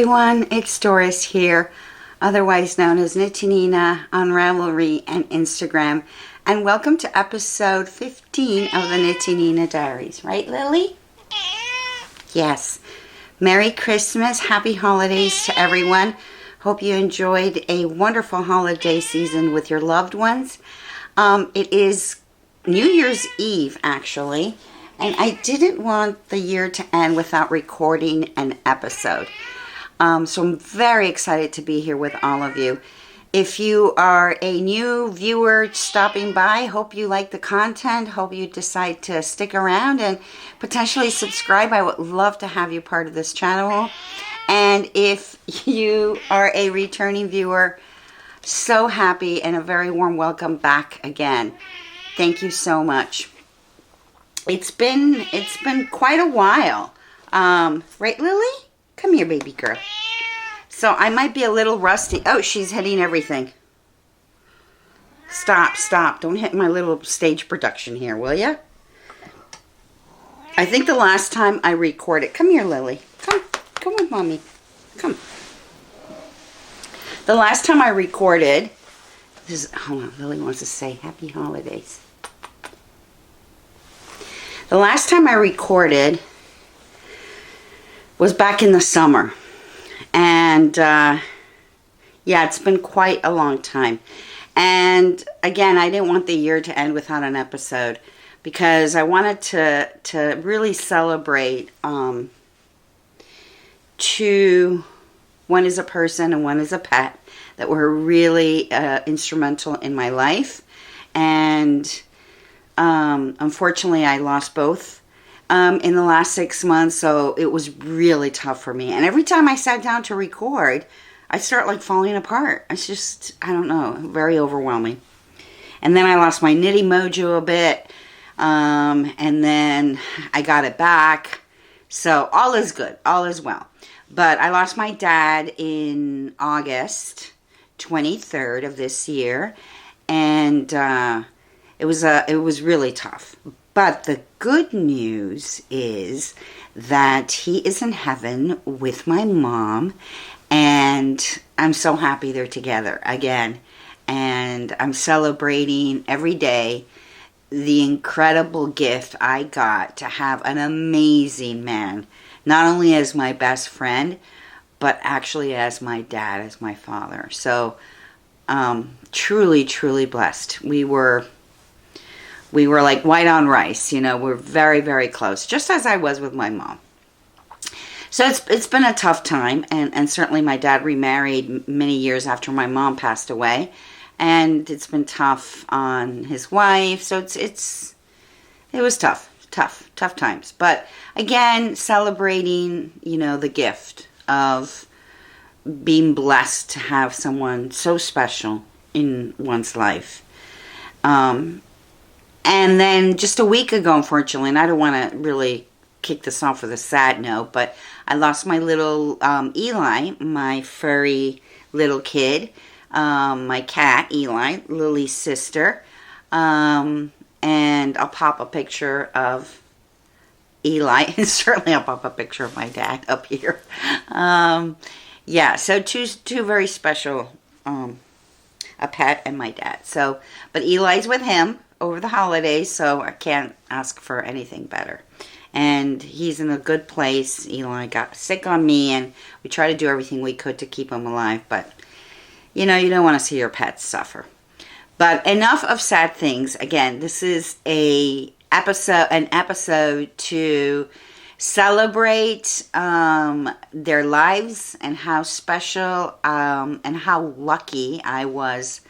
everyone, it's Doris here, otherwise known as Knittynina on Ravelry and Instagram, and welcome to episode 15 of the Knittynina Diaries. Right, Lily? Yes. Merry Christmas, happy holidays to everyone. Hope you enjoyed a wonderful holiday season with your loved ones. It is New Year's Eve, actually, and I didn't want the year to end without recording an episode. So I'm very excited to be here with all of you. If you are a new viewer stopping by, hope you like the content, hope you decide to stick around and potentially subscribe. I would love to have you part of this channel. And if you are a returning viewer, so happy and a very warm welcome back again. Thank you so much. It's been quite a while. Right, Lily? Come here, baby girl. So I might be a little rusty. Oh, she's hitting everything. Stop. Don't hit my little stage production here, will ya? I think the last time I recorded... Come here, Lily. Come with Mommy. Come. The last time I recorded... Hold on, Lily wants to say happy holidays. The last time I recorded was back in the summer. And yeah, it's been quite a long time. And again, I didn't want the year to end without an episode because I wanted to really celebrate two, one is a person and one is a pet that were really instrumental in my life. And unfortunately, I lost both in the last 6 months, so it was really tough for me. And every time I sat down to record, I start like falling apart. It's just, I don't know, very overwhelming. And then I lost my knitting mojo a bit, and then I got it back. So all is good, all is well. But I lost my dad in August 23rd of this year, and it was really tough. But the good news is that he is in heaven with my mom, and I'm so happy they're together again. And I'm celebrating every day the incredible gift I got to have an amazing man, not only as my best friend, but actually as my dad, as my father. So truly, truly blessed. We were like white on rice, you know, we're very, very close, just as I was with my mom. So it's been a tough time, and certainly my dad remarried many years after my mom passed away, and it's been tough on his wife, so it was tough times. But again, celebrating, you know, the gift of being blessed to have someone so special in one's life. And then just a week ago, unfortunately, and I don't want to really kick this off with a sad note, but I lost my little Eli, my furry little kid, my cat, Eli, Lily's sister. And I'll pop a picture of Eli, and certainly I'll pop a picture of my dad up here. Yeah, so two very special, a pet and my dad. So, but Eli's with him over the holidays, so I can't ask for anything better. And he's in a good place. Eli got sick on me, and we tried to do everything we could to keep him alive, but you know, you don't want to see your pets suffer. But enough of sad things. Again, this is an episode to celebrate their lives and how special and how lucky I was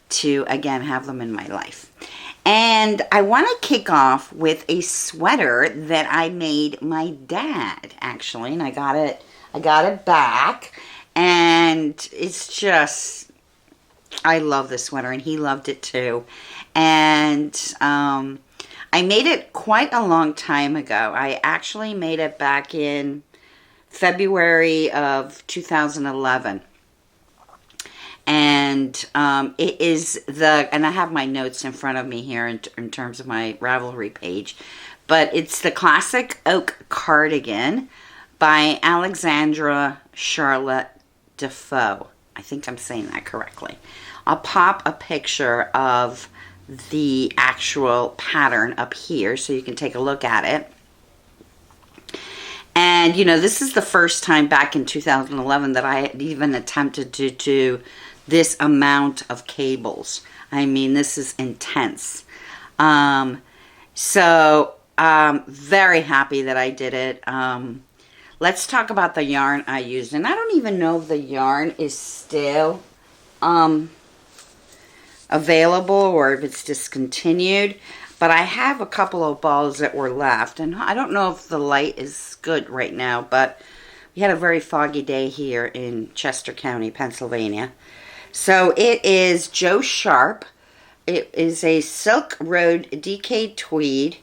to again have them in my life. And I want to kick off with a sweater that I made my dad, actually, and I got it back, and it's just, I love this sweater, and he loved it too. And I made it quite a long time ago. I actually made it back in February of 2011. And it is and I have my notes in front of me here in terms of my Ravelry page, but it's the classic oak cardigan by Alexandra Charlotte Dafoe. I think I'm saying that correctly. I'll pop a picture of the actual pattern up here so you can take a look at it. And, you know, this is the first time back in 2011 that I had even attempted to do this amount of cables. I mean, this is intense. So I'm very happy that I did it. Let's talk about the yarn I used. And I don't even know if the yarn is still available or if it's discontinued. But I have a couple of balls that were left. And I don't know if the light is good right now. But we had a very foggy day here in Chester County, Pennsylvania. So it is Joe Sharp. It is a Silk Road Decayed Tweed.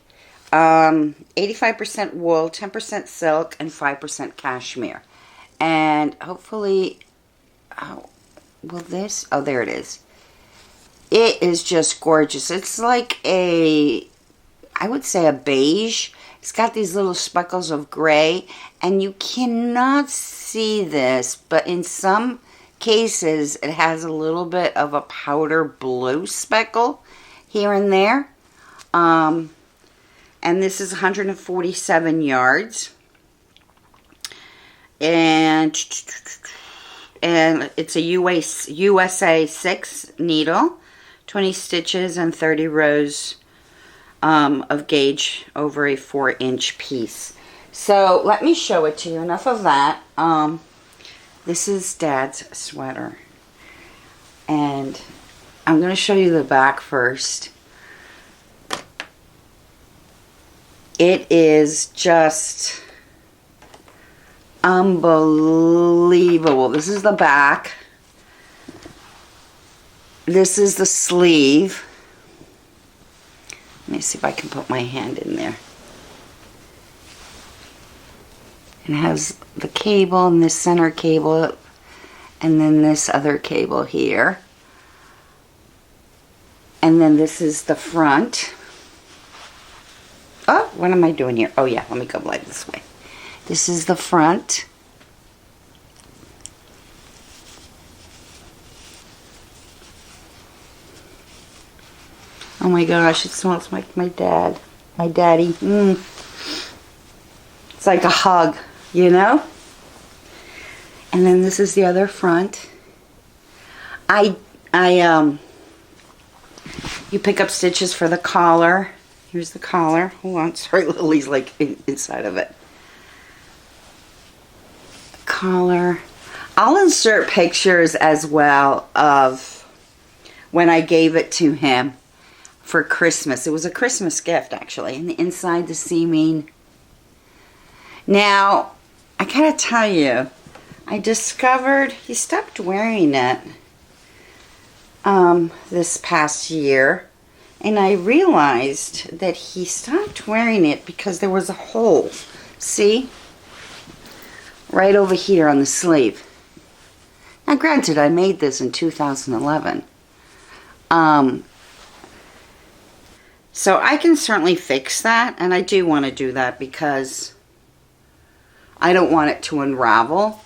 85% wool, 10% silk, and 5% cashmere. And hopefully, will this? Oh, there it is. It is just gorgeous. It's like I would say a beige. It's got these little speckles of gray. And you cannot see this, but in some cases, it has a little bit of a powder blue speckle here and there. And this is 147 yards. And it's a USA 6 needle, 20 stitches and 30 rows of gauge over a 4-inch piece. So let me show it to you. Enough of that. This is Dad's sweater. And I'm going to show you the back first. It is just unbelievable. This is the back. This is the sleeve. Let me see if I can put my hand in there. It has the cable and this center cable and then this other cable here. And then this is the front. Oh, what am I doing here? Oh yeah, let me go like this way. This is the front. Oh my gosh, it smells like my dad. My daddy. It's like a hug, you know? And then this is the other front. You pick up stitches for the collar. Here's the collar. Hold on, sorry, Lily's like inside of it. Collar. I'll insert pictures as well of when I gave it to him for Christmas. It was a Christmas gift, actually. And the inside, the seaming. Now, I gotta tell you, I discovered he stopped wearing it this past year. And I realized that he stopped wearing it because there was a hole. See? Right over here on the sleeve. Now granted, I made this in 2011. So I can certainly fix that. And I do want to do that because I don't want it to unravel.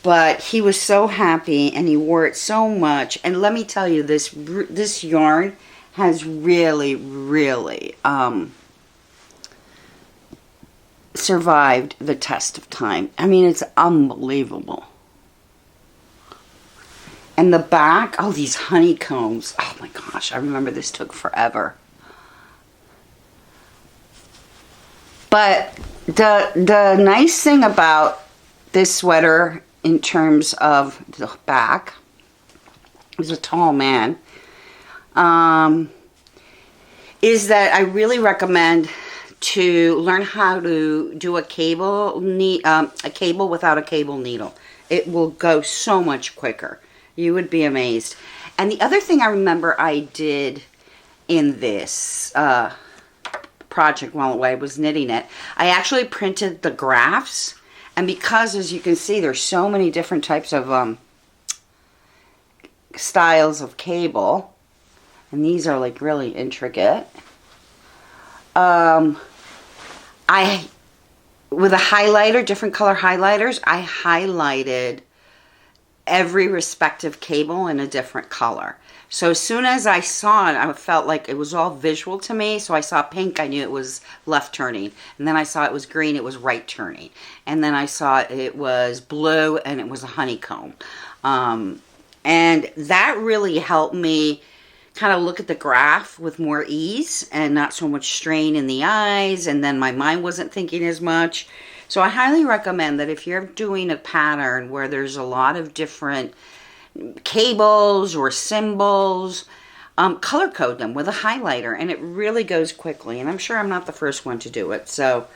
But he was so happy and he wore it so much. And let me tell you, this yarn has really, really survived the test of time. I mean, it's unbelievable. And the back, oh, these honeycombs. Oh my gosh, I remember this took forever. But the nice thing about this sweater in terms of the back, is a tall man, is that I really recommend to learn how to do a cable without a cable needle. It will go so much quicker. You would be amazed. And the other thing I remember I did in this project while I was knitting it, I actually printed the graphs. And because, as you can see, there's so many different types of styles of cable. And these are like really intricate. I with a highlighter, different color highlighters, I highlighted every respective cable in a different color. So as soon as I saw it, I felt like it was all visual to me. So I saw pink, I knew it was left turning. And then I saw it was green, it was right turning. And then I saw it was blue, and it was a honeycomb. And that really helped me kind of look at the graph with more ease and not so much strain in the eyes. And then my mind wasn't thinking as much. So I highly recommend that if you're doing a pattern where there's a lot of different cables or symbols, color code them with a highlighter, and it really goes quickly. And I'm sure I'm not the first one to do it. So,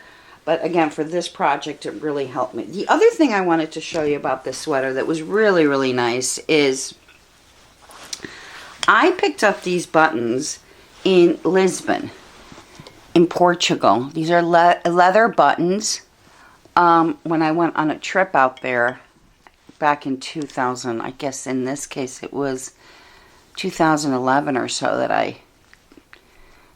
but again, for this project, it really helped me. The other thing I wanted to show you about this sweater that was really, really nice is I picked up these buttons in Lisbon, in Portugal. These are leather buttons. When I went on a trip out there back in 2000, I guess in this case it was 2011 or so that I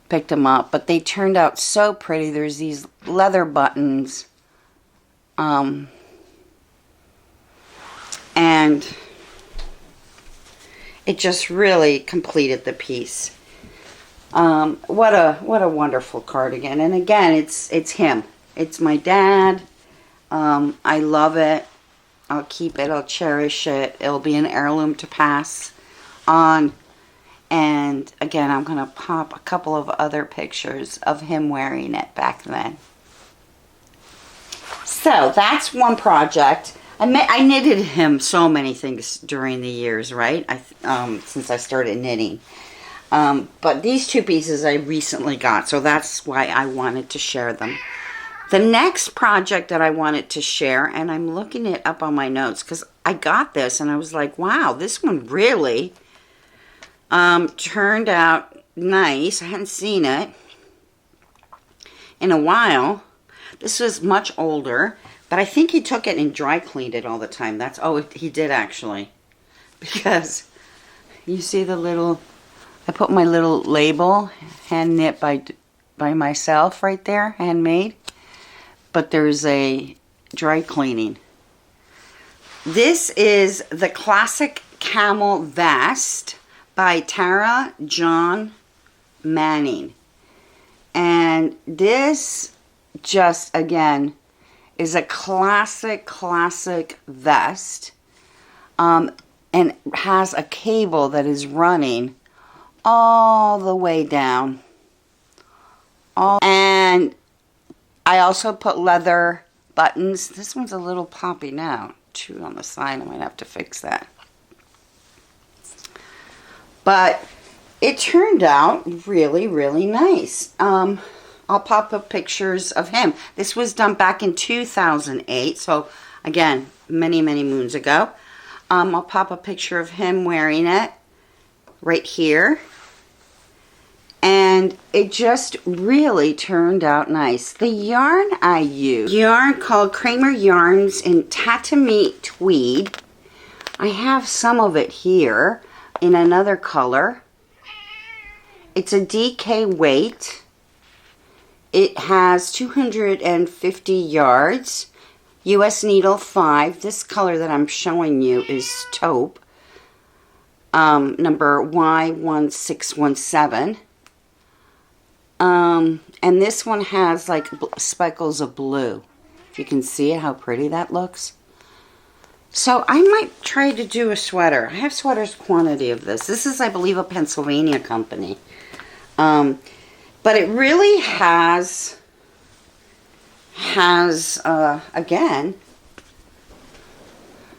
picked them up. But they turned out so pretty. There's these leather buttons. And it just really completed the piece. What a wonderful cardigan. And again, it's him. It's my dad. I love it. I'll keep it. I'll cherish it. It'll be an heirloom to pass on. And again, I'm going to pop a couple of other pictures of him wearing it back then. So that's one project. I knitted him so many things during the years, right? Since I started knitting. But these two pieces I recently got, so that's why I wanted to share them. The next project that I wanted to share, and I'm looking it up on my notes because I got this and I was like, wow, this one really turned out nice. I hadn't seen it in a while. This was much older, but I think he took it and dry cleaned it all the time. He did actually, because you see the little, I put my little label, hand knit by myself right there, handmade. But there's a dry cleaning. This is the classic Camel vest by Tara John Manning. And this just, again, is a classic vest. And has a cable that is running all the way down. And I also put leather buttons. This one's a little poppy now, too, on the side. I might have to fix that. But it turned out really, really nice. I'll pop up pictures of him. This was done back in 2008, so again, many, many moons ago. I'll pop a picture of him wearing it right here. And it just really turned out nice. The yarn I used, yarn called Kramer Yarns in Tatami Tweed. I have some of it here in another color. It's a DK weight. It has 250 yards. US needle 5. This color that I'm showing you is taupe. Number Y1617. And this one has like speckles of blue. If you can see it, how pretty that looks. So I might try to do a sweater. I have sweaters quantity of this. This is, I believe, a Pennsylvania company. But it really has again,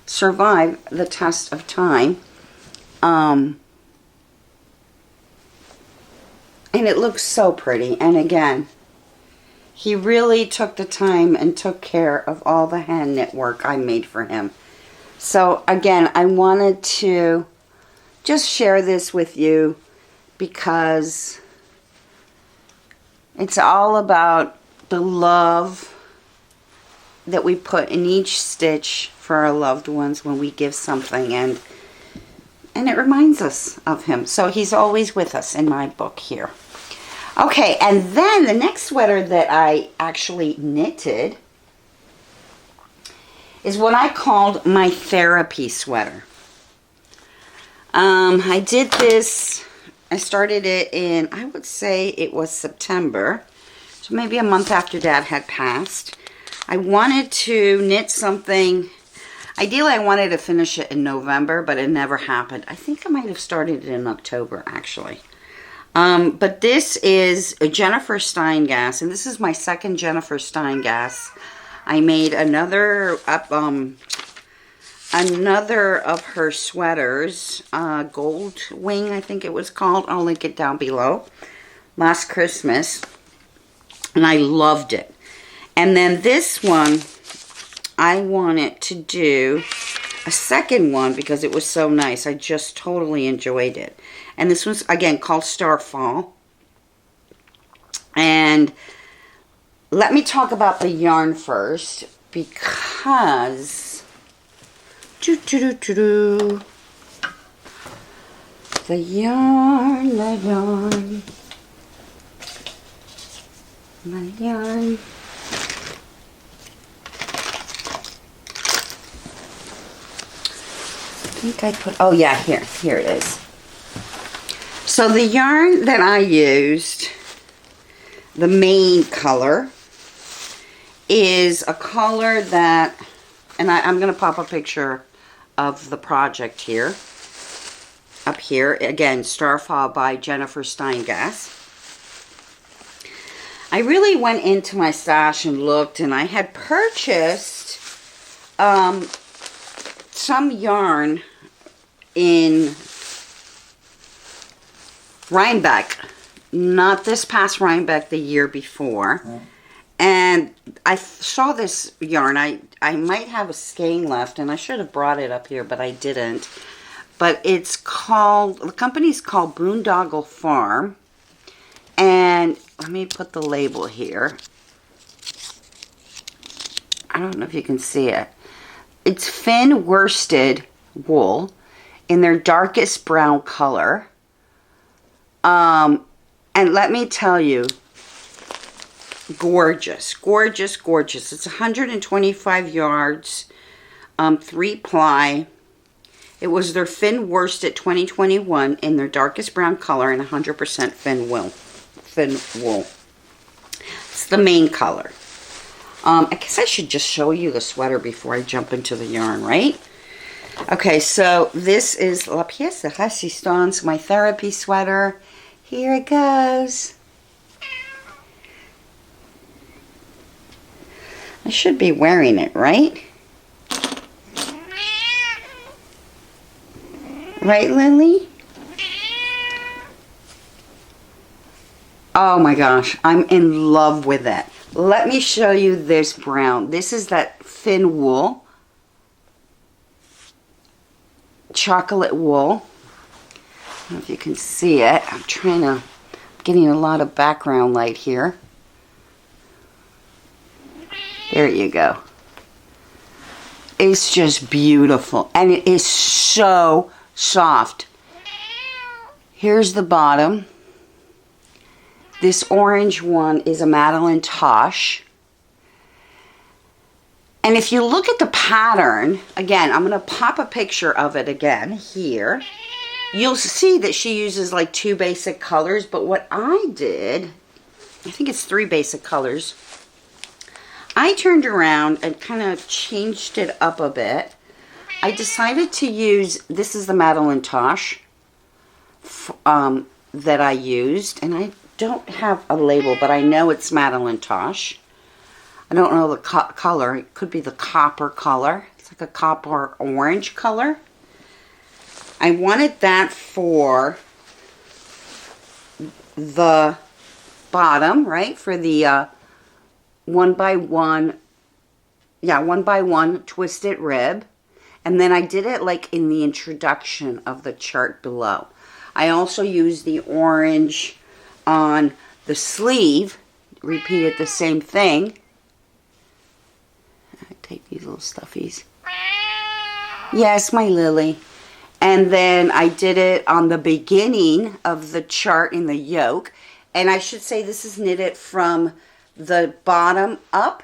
survived the test of time. And it looks so pretty. And again, he really took the time and took care of all the hand knit work I made for him. So again, I wanted to just share this with you because it's all about the love that we put in each stitch for our loved ones when we give something, and it reminds us of him. So he's always with us in my book here. Okay, and then the next sweater that I actually knitted is what I called my therapy sweater. I did this, I started it in, I would say it was September, so maybe a month after Dad had passed. I wanted to knit something. Ideally, I wanted to finish it in November, but it never happened. I think I might have started it in October, actually. But this is a Jennifer Steingass, and this is my second Jennifer Steingass. I made another of her sweaters, Gold Wing, I think it was called. I'll link it down below. Last Christmas, and I loved it. And then this one, I wanted to do a second one because it was so nice. I just totally enjoyed it. And this one's, again, called Starfall. And let me talk about the yarn first because the yarn. I think I put, oh yeah, here it is. So the yarn that I used, the main color, is a color that, and I'm going to pop a picture of the project here, up here. Again, Starfall by Jennifer Steingass. I really went into my stash and looked, and I had purchased some yarn in Rhinebeck, not this past Rhinebeck, the year before. And I saw this yarn. I might have a skein left, and I should have brought it up here, but I didn't. But it's called, the company's called Boondoggle Farm. And let me put the label here. I don't know if you can see it. It's thin worsted wool in their darkest brown color. And let me tell you, gorgeous, gorgeous, gorgeous. It's 125 yards, 3-ply. It was their thin worsted 2021 in their darkest brown color and 100% thin wool. It's the main color. I guess I should just show you the sweater before I jump into the yarn, right? Okay, so this is La Pièce de Résistance, my therapy sweater. Here it goes. I should be wearing it, right? Right, Lily? Oh my gosh, I'm in love with it. Let me show you this brown. This is that thin wool. Chocolate wool. I don't know if you can see it. I'm getting a lot of background light here. There you go. It's just beautiful. And it is so soft. Here's the bottom. This orange one is a Madeline Tosh. And if you look at the pattern, again, I'm going to pop a picture of it again here. You'll see that she uses like 2 basic colors, but what I did, I think it's 3 basic colors. I turned around and kind of changed it up a bit. I decided to use, this is the Madeline Tosh that I used, and I don't have a label, but I know it's Madeline Tosh. I don't know the color. It could be the copper color. It's like a copper orange color. I wanted that for the bottom, right? For the 1x1, yeah, 1x1 twisted rib. And then I did it like in the introduction of the chart below. I also used the orange on the sleeve, repeated the same thing. I take these little stuffies. Yes, my Lily. And then I did it on the beginning of the chart in the yoke. And I should say this is knitted from the bottom up.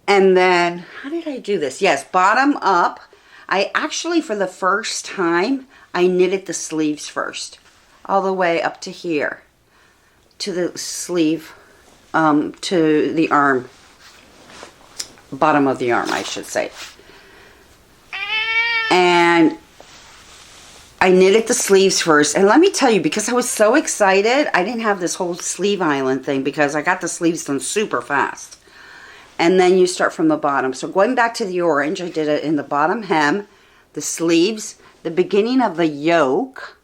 And then, how did I do this? Yes, bottom up. I actually, for the first time, I knitted the sleeves first. All the way up to here. To the sleeve, to the arm. Bottom of the arm, I should say. And I knitted the sleeves first. And let me tell you, because I was so excited, I didn't have this whole sleeve island thing because I got the sleeves done super fast. And then you start from the bottom. So going back to the orange, I did it in the bottom hem, the sleeves, the beginning of the yoke,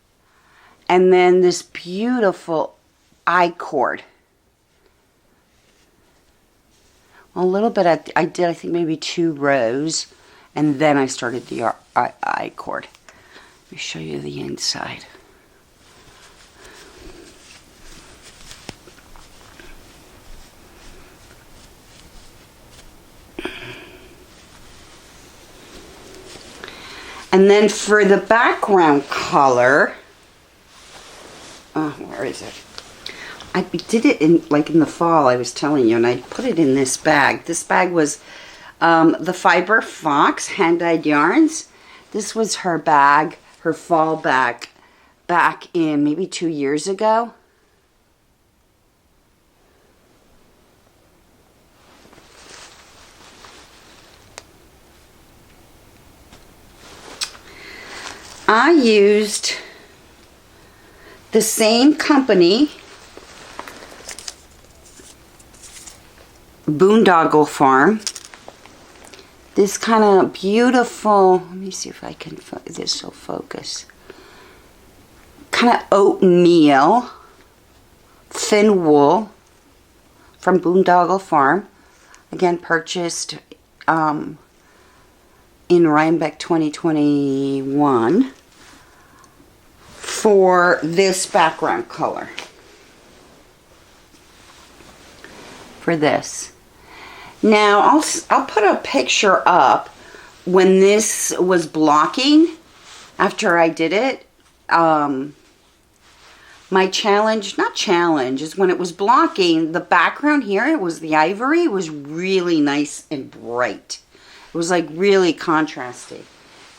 and then this beautiful I-cord. A little bit, I did, I think, maybe 2 rows, and then I started the I-cord. Let me show you the inside. And then for the background color, where is it? I did it in the fall, I was telling you, and I put it in this bag. This bag was the Fiber Fox hand-dyed yarns. This was her bag, her fall bag, back in maybe 2 years ago. I used the same company, Boondoggle Farm. This kind of beautiful, let me see if I can, this will focus. Kind of oatmeal, thin wool from Boondoggle Farm. Again, purchased in Rhinebeck 2021 for this background color. For this. Now, I'll put a picture up when this was blocking after I did it. My challenge, not challenge, is when it was blocking, the background here, it was the ivory, was really nice and bright. It was like really contrasty.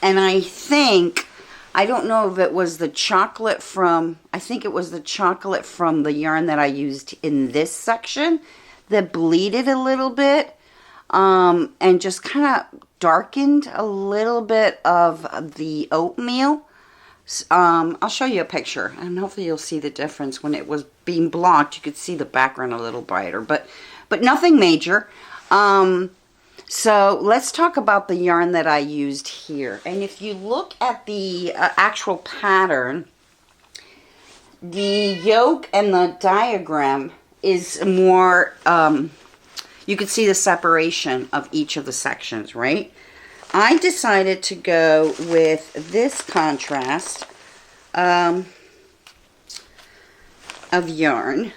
And I think, I don't know if it was the chocolate from, I think it was the chocolate from the yarn that I used in this section that bleeded a little bit and just kind of darkened a little bit of the oatmeal. I'll show you a picture and hopefully you'll see the difference. When it was being blocked, you could see the background a little brighter, but nothing major. So let's talk about the yarn that I used here. And if you look at the actual pattern, the yoke and the diagram is more, you can see the separation of each of the sections, right? I decided to go with this contrast of yarn.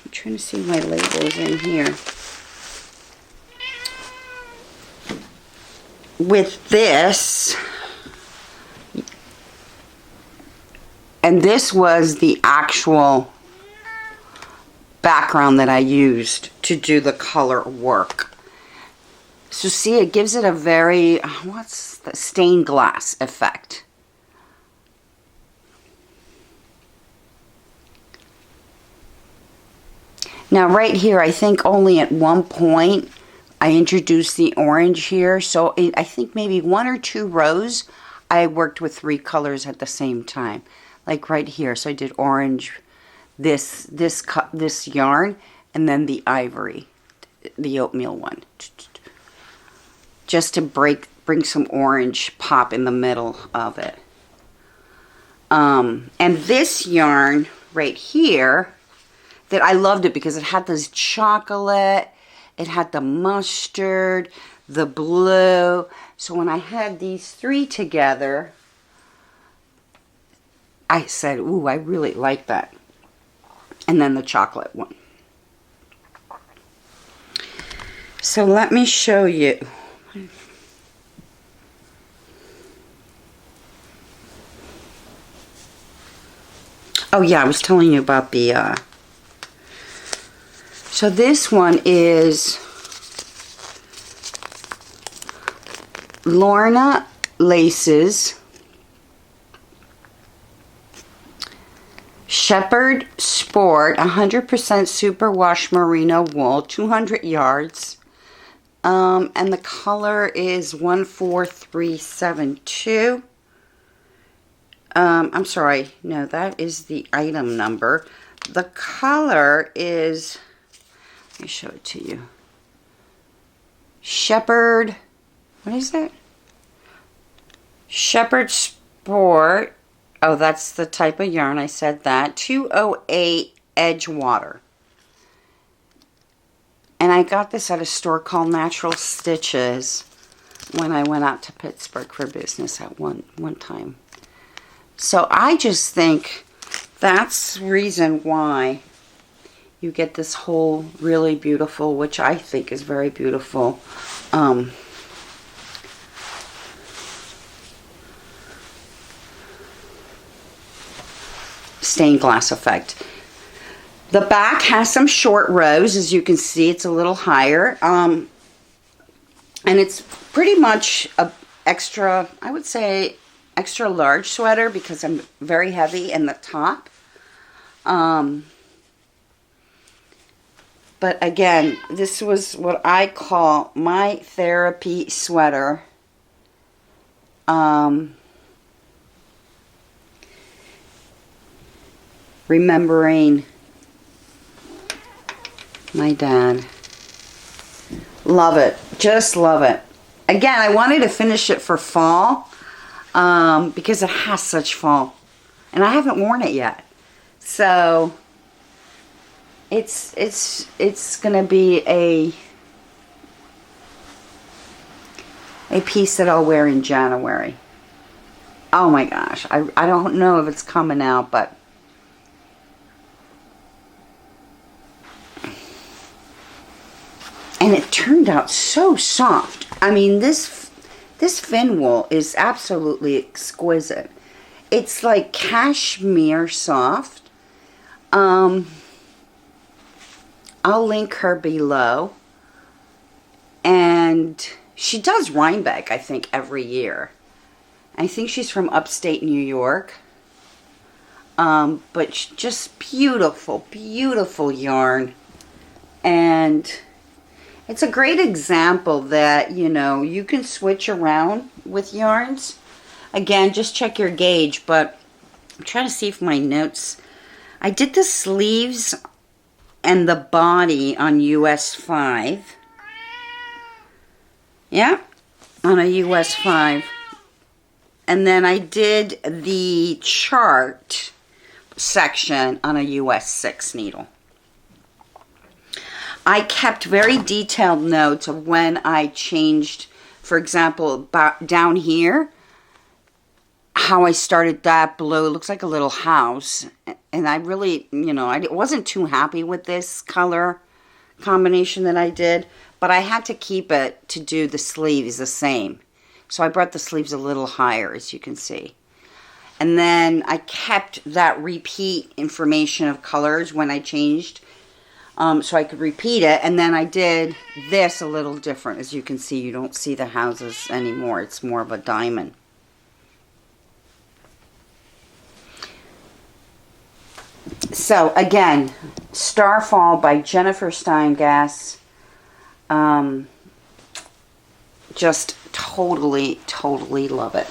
I'm trying to see my labels in here. With this, and this was the actual background that I used to do the color work. So see, it gives it a very, what's the stained glass effect. Now right here, I think only at one point I introduced the orange here. So I think maybe 1 or 2 rows I worked with 3 colors at the same time. Like right here. So I did orange, this yarn, and then the ivory, the oatmeal one. Just to bring some orange pop in the middle of it. And this yarn right here, that I loved it because it had this chocolate, it had the mustard, the blue. So when I had these 3 together, I said, ooh, I really like that. And then the chocolate one. So let me show you. Oh yeah, I was telling you about the So this one is Lorna Laces Shepherd Sport 100% superwash merino wool, 200 yards. And the color is 14372. I'm sorry, no, that is the item number. The color is, let me show it to you. Shepherd, what is that? Shepherd Sport. Oh, that's the type of yarn, I said that. 208 Edgewater. And I got this at a store called Natural Stitches when I went out to Pittsburgh for business at one time. So I just think that's the reason why you get this whole really beautiful, which I think is very beautiful, stained glass effect. The back has some short rows, as you can see. It's a little higher, and it's pretty much a extra, I would say, extra large sweater because I'm very heavy in the top. But again, this was what I call my therapy sweater. Remembering my dad. Love it. Just love it. Again, I wanted to finish it for fall because it has such fall. And I haven't worn it yet. So it's going to be a piece that I'll wear in January. Oh my gosh. I don't know if it's coming out, but and it turned out so soft. I mean, this fin wool is absolutely exquisite. It's like cashmere soft. I'll link her below. And she does Rhinebeck, I think, every year. I think she's from upstate New York. But just beautiful, beautiful yarn. And it's a great example that, you know, you can switch around with yarns. Again, just check your gauge, but I'm trying to see if my notes... I did the sleeves and the body on US 5. Yeah, on a US 5. And then I did the chart section on a US 6 needle. I kept very detailed notes of when I changed, for example, down here, how I started that blue. It looks like a little house. And I really, you know, I wasn't too happy with this color combination that I did, but I had to keep it to do the sleeves the same. So I brought the sleeves a little higher, as you can see. And then I kept that repeat information of colors when I changed, so I could repeat it. And then I did this a little different. As you can see, you don't see the houses anymore. It's more of a diamond. So again, Starfall by Jennifer Steingass. Just totally, totally love it.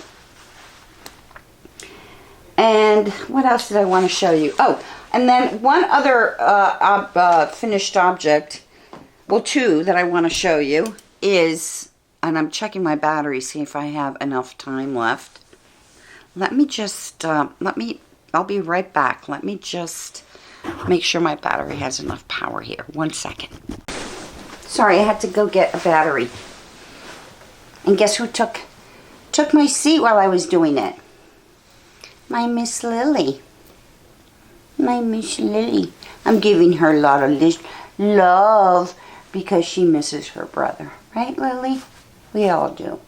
And what else did I want to show you? Oh, and then one other finished object, well, two that I want to show you is, and I'm checking my battery, see if I have enough time left. Let me just, I'll be right back. Let me just make sure my battery has enough power here. 1 second. Sorry, I had to go get a battery. And guess who took my seat while I was doing it? My Miss Lily. My Miss Lily. I'm giving her a lot of love because she misses her brother. Right, Lily? We all do.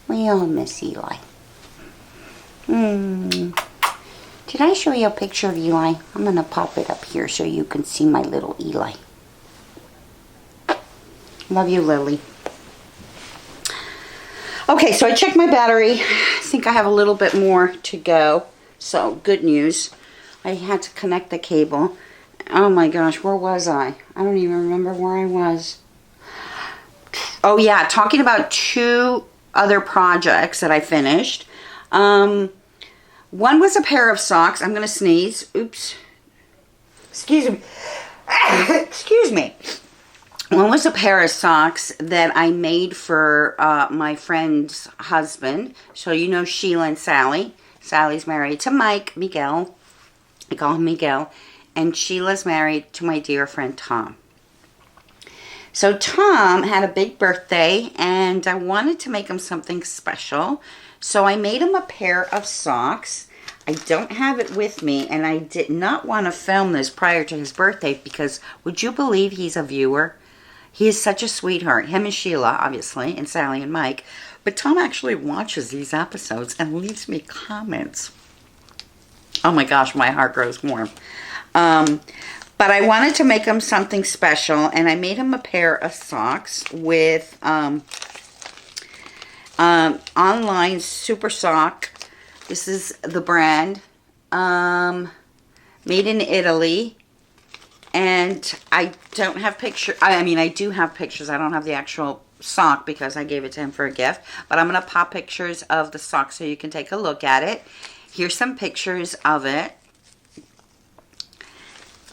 We all miss Eli. Did I show you a picture of Eli? I'm going to pop it up here so you can see my little Eli. Love you, Lily. Okay, so I checked my battery. I think I have a little bit more to go. So, good news. I had to connect the cable. Oh my gosh, where was I? I don't even remember where I was. Oh yeah, talking about 2 other projects that I finished. One was a pair of socks. I'm going to sneeze. Oops. Excuse me. Excuse me. One was a pair of socks that I made for my friend's husband. So you know Sheila and Sally. Sally's married to Miguel. I call him Miguel. And Sheila's married to my dear friend Tom. So Tom had a big birthday and I wanted to make him something special. So I made him a pair of socks. I don't have it with me and I did not want to film this prior to his birthday because would you believe he's a viewer? He is such a sweetheart. Him and Sheila, obviously, and Sally and Mike. But Tom actually watches these episodes and leaves me comments. Oh my gosh, my heart grows warm. But I wanted to make him something special, and I made him a pair of socks with online Super Sock. This is the brand, made in Italy. And I don't have pictures. I mean, I do have pictures. I don't have the actual sock because I gave it to him for a gift. But I'm going to pop pictures of the sock so you can take a look at it. Here's some pictures of it.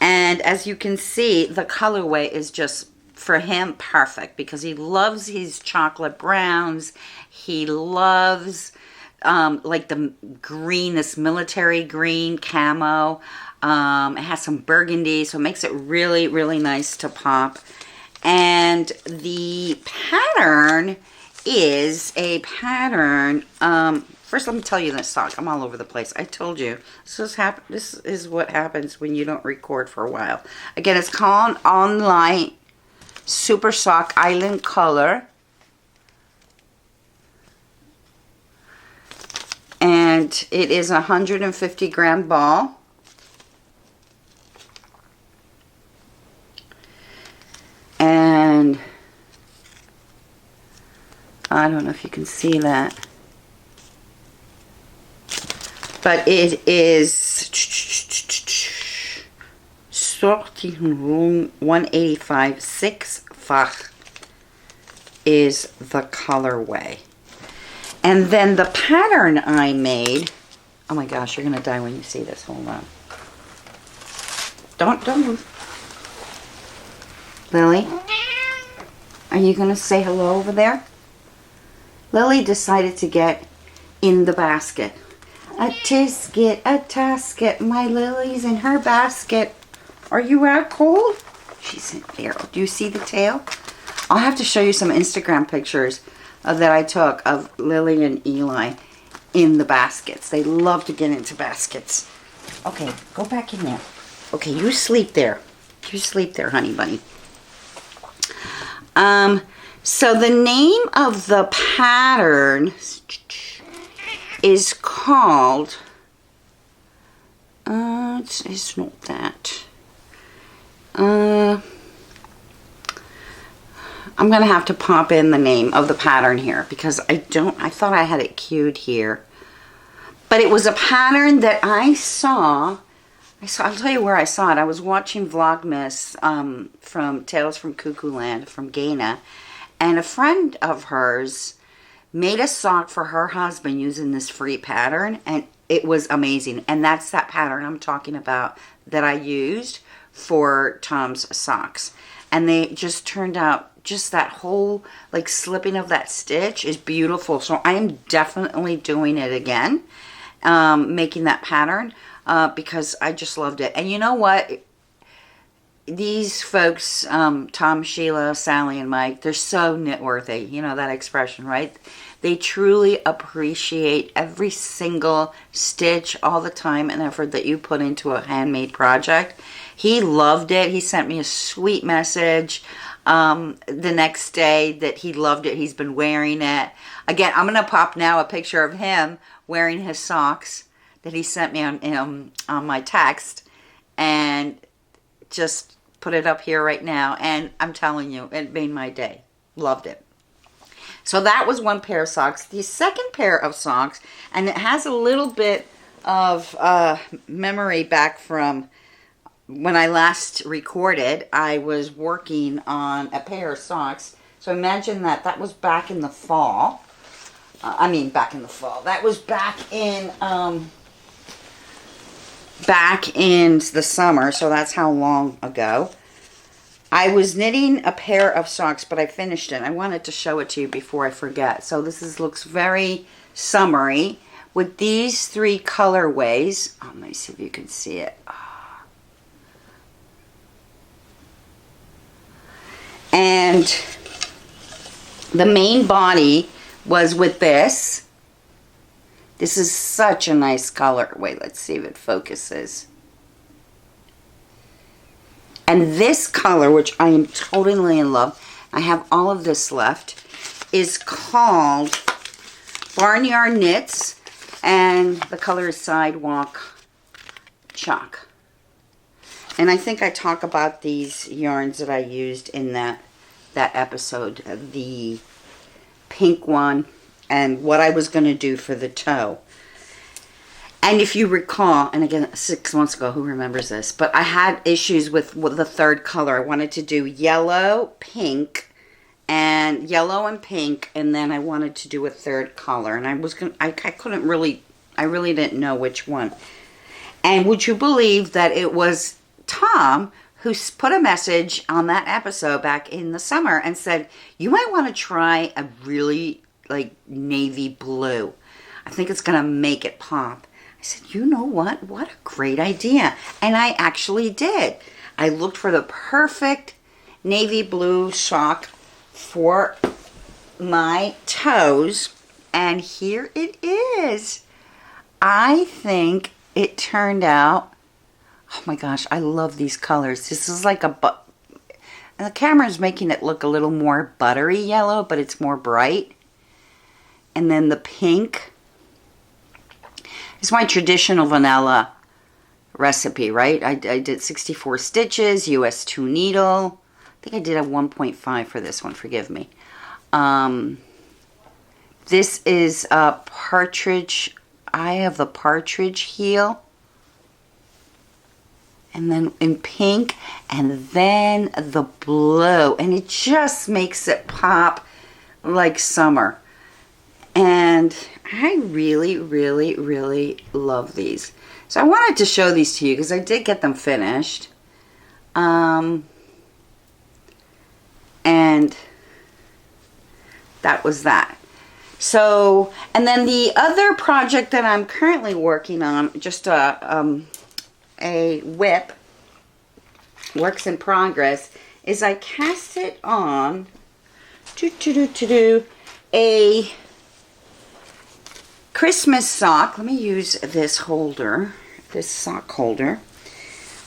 And as you can see, the colorway is just, for him, perfect. Because he loves his chocolate browns. He loves, like the green, this military green camo. It has some burgundy, so it makes it really, really nice to pop. And the pattern is a pattern. First, let me tell you this sock. I'm all over the place. I told you. This is what happens when you don't record for a while. Again, it's called Online Super Sock Island Color. And it is a 150 gram ball. And I don't know if you can see that. But it is Sorting Room 185 6-fach is the colorway. And then the pattern I made, oh my gosh, you're going to die when you see this. Hold on. Don't move. Lily, are you going to say hello over there? Lily decided to get in the basket. A tisket, a tasket, my Lily's in her basket. Are you out cold? She's in there. Do you see the tail? I'll have to show you some Instagram pictures that I took of Lily and Eli in the baskets. They love to get into baskets. Okay, go back in there. Okay, you sleep there. You sleep there, honey bunny. So the name of the pattern is called, it's not that. I'm going to have to pop in the name of the pattern here because I thought I had it cued here. But it was a pattern that I saw. I'll tell you where I saw it. I was watching Vlogmas from Tales from Cuckoo Land from Gaina. And a friend of hers made a sock for her husband using this free pattern. And it was amazing. And that's that pattern I'm talking about that I used for Tom's socks. And they just turned out, just that whole like slipping of that stitch is beautiful. So I am definitely doing it again. Making that pattern. Because I just loved it. And you know what? These folks, Tom, Sheila, Sally, and Mike, they're so knit-worthy. You know that expression, right? They truly appreciate every single stitch, all the time and effort that you put into a handmade project. He loved it. He sent me a sweet message the next day that he loved it. He's been wearing it. Again, I'm going to pop now a picture of him wearing his socks that he sent me on my text, and just put it up here right now. And I'm telling you, it made my day. Loved it. So that was one pair of socks. The second pair of socks, and it has a little bit of memory back from when I last recorded. I was working on a pair of socks. So imagine that was back in the fall. Back in the fall. That was back in the summer. So that's how long ago. I was knitting a pair of socks, but I finished it. I wanted to show it to you before I forget. So this looks very summery with these 3 colorways. Oh, let me see if you can see it. And the main body was with this. This is such a nice color. Wait, let's see if it focuses. And this color, which I am totally in love, I have all of this left, is called Barnyard Knits, and the color is Sidewalk Chalk. And I think I talk about these yarns that I used in that episode, the pink one, and what I was going to do for the toe. And if you recall, and again, 6 months ago, who remembers this? But I had issues with the third color. I wanted to do yellow, pink, and yellow and pink, and then I wanted to do a third color. And I really didn't know which one. And would you believe that it was Tom who put a message on that episode back in the summer and said, you might want to try a really navy blue. I think it's going to make it pop. I said, you know what? What a great idea. And I actually did. I looked for the perfect navy blue sock for my toes. And here it is. I think it turned out, oh my gosh, I love these colors. This is like and the camera is making it look a little more buttery yellow, but it's more bright. And then the pink. It's my traditional vanilla recipe, right? I did 64 stitches, US 2 needle. I think I did a 1.5 for this one, forgive me. This is a partridge, I have the partridge heel. And then in pink, and then the blue. And it just makes it pop like summer. And I really, really, really love these. So I wanted to show these to you because I did get them finished. And that was that. So, and then the other project that I'm currently working on, just a whip, works in progress, is I cast it on a Christmas sock. Let me use this holder, this sock holder.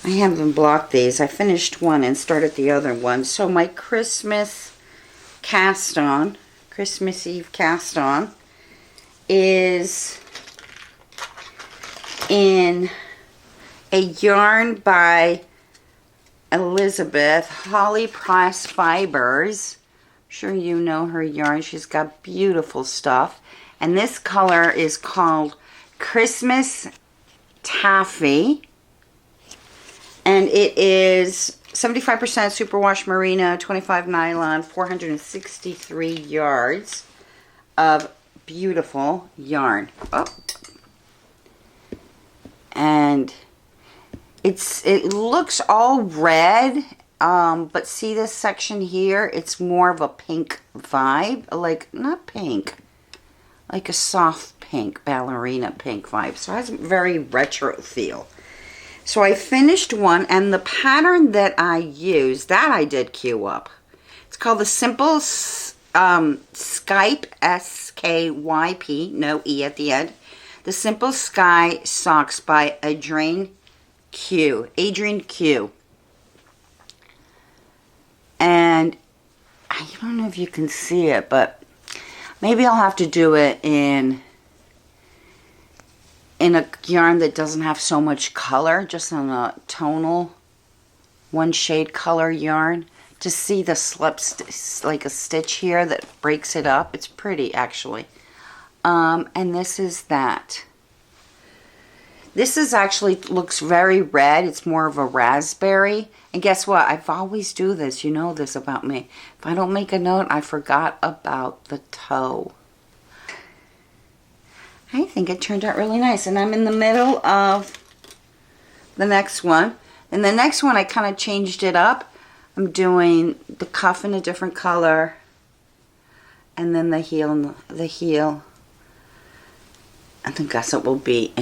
I haven't blocked these. I finished one and started the other one. So my Christmas cast on, Christmas Eve cast on, is in a yarn by Elizabeth, Holly Price Fibers. I'm sure you know her yarn. She's got beautiful stuff. And this color is called Christmas Taffy. And it is 75% superwash merino, 25 nylon, 463 yards of beautiful yarn. Oh. And it looks all red, but see this section here? It's more of a pink vibe. Not pink. Like a soft pink, ballerina pink vibe. So it has a very retro feel. So I finished one, and the pattern that I used, that I did queue up. It's called the Simple Skype, S-K-Y-P, no E at the end. The Simple Sky Socks by Adrienne Q. And I don't know if you can see it, but maybe I'll have to do it in a yarn that doesn't have so much color, just on a tonal, one shade color yarn, Just see the like a stitch here that breaks it up. It's pretty, actually. And this is that. This is actually looks very red. It's more of a raspberry. And guess what? I always do this. You know this about me. If I don't make a note, I forgot about the toe. I think it turned out really nice. And I'm in the middle of the next one. And the next one, I kind of changed it up. I'm doing the cuff in a different color. And then the heel and the heel. I think it will be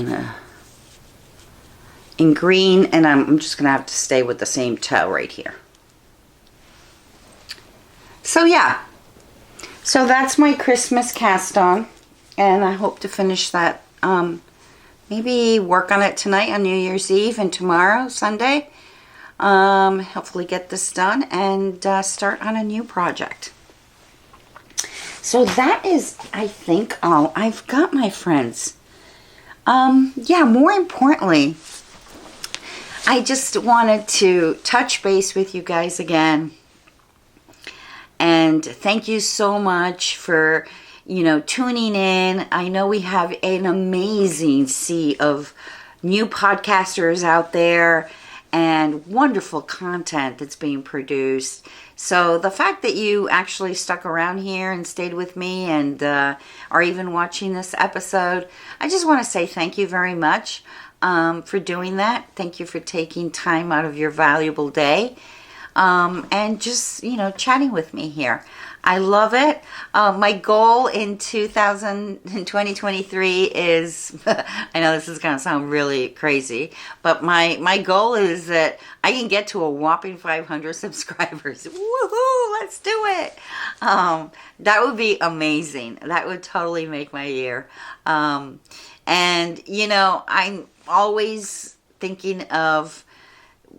in green, and I'm just gonna have to stay with the same toe right here. So yeah, so that's my Christmas cast on, and I hope to finish that, maybe work on it tonight on New Year's Eve and tomorrow, Sunday. Hopefully get this done and start on a new project. So that is, I think, all I've got, my friends. Yeah, more importantly, I just wanted to touch base with you guys again. And thank you so much for, you know, tuning in. I know we have an amazing sea of new podcasters out there and wonderful content that's being produced. So the fact that you actually stuck around here and stayed with me and are even watching this episode, I just want to say thank you very much for doing that. Thank you for taking time out of your valuable day and just, you know, chatting with me here. I love it. My goal in 2023 is, I know this is going to sound really crazy, but my goal is that I can get to a whopping 500 subscribers. Woohoo! Let's do it. That would be amazing. That would totally make my year. And, you know, I'm always thinking of,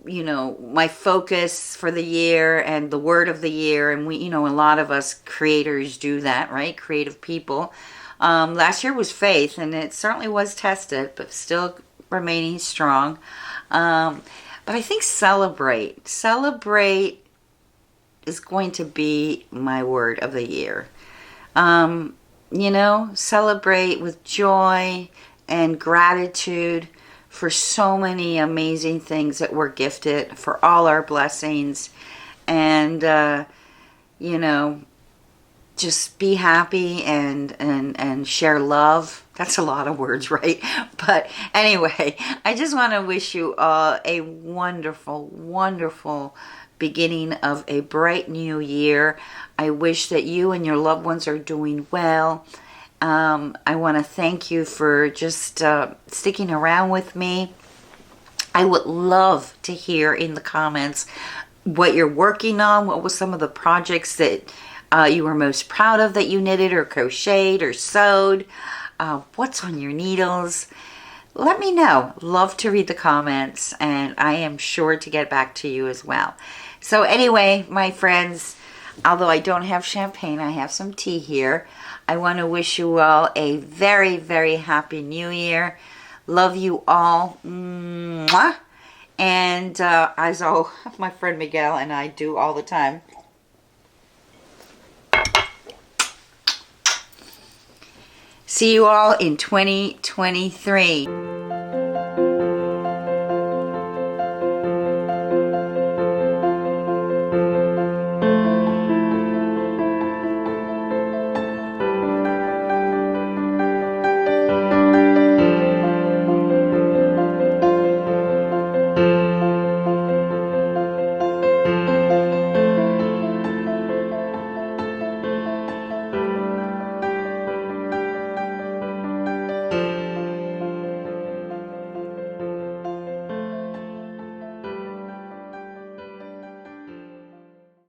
you know, my focus for the year and the word of the year. And we, you know, a lot of us creators do that, right? Creative people. Last year was faith, and it certainly was tested, but still remaining strong. But I think celebrate is going to be my word of the year. You know, celebrate with joy and gratitude for so many amazing things that we're gifted, for all our blessings, and you know, just be happy and share love. That's a lot of words, right? But anyway, I just want to wish you all a wonderful, wonderful beginning of a bright new year. I wish that you and your loved ones are doing well. I want to thank you for just sticking around with me. I would love to hear in the comments what you're working on. What was some of the projects that you were most proud of that you knitted or crocheted or sewed? What's on your needles? Let me know. Love to read the comments, and I am sure to get back to you as well. So anyway, my friends, although I don't have champagne, I have some tea here. I want to wish you all a very, very happy new year. Love you all. Mwah. And as my friend Miguel and I do all the time, see you all in 2023.